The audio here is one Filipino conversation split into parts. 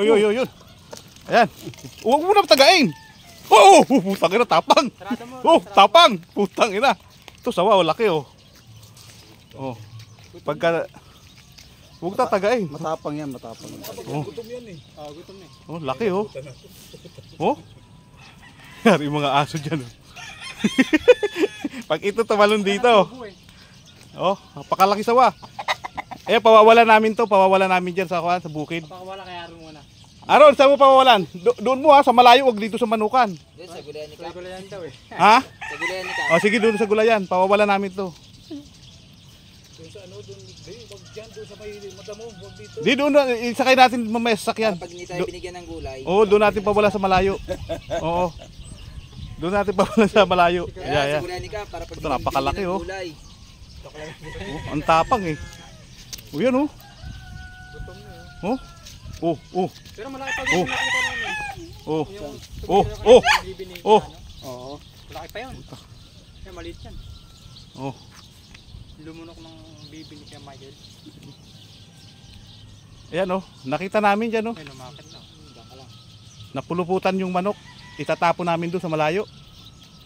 Yun. Ayan. Huwag mo na tagain. Oh, putang ina, tapang. Oh, tapang. Putang ina. Ito sawa, laki oh. Oh. Pagka huwag tatagain. Matapang yan, matapang. Oh. Gutom yan eh. Gutom na eh. Oh, laki oh. Oh. Yari mga aso dyan oh. Pag ito tumalon dito. Oh, napakalaki sawa. Eh, pawawalan namin to. Pawawalan namin dyan sa bukid. Pakawala kay Aron muna. Aron, saan mo pawawalan? Doon mo ha, sa malayo, wag dito sa Manukan. Sa gulayan ni Kap. Gulayan daw eh. Ha? Sa gulayan ni Kap. O sige, doon sa gulayan. Pawawalan namin to. Doon sa ano, doon, wag dyan, doon sa may madamo, wag dito. Di doon, isakay natin mamaya sa sakyan. Pag hindi tayo binigyan ng gulay. Oo, doon natin pawala sa malayo. Oo. Doon natin pawala sa malayo. Kaya Yeah. sa gulayan ni Kap, para pag Ito, napakalaki, binigyan ng oh. gulay. Oh, ang tapang eh. O yan oh. Gutom na eh. Oh. Oh. Pero malaki pa Oh. yun nakita namin. Oh. Yung Oh. tumira Oh. kayo, bibi ni- Oh. ano, Oo. Malaki pa yun. Kaya maliit yan. Oh. Lumunok ng bibi ni Kuya Michael. Ayan oh. Nakita namin dyan oh. Ay, lumakit na. Baka lang. Napuluputan yung manok. Itatapon namin doon sa malayo.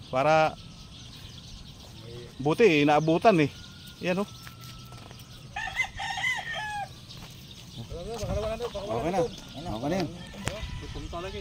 Para buti inaabutan eh. Ayan oh. Okay na. Okay na yan. Gutom talaga eh.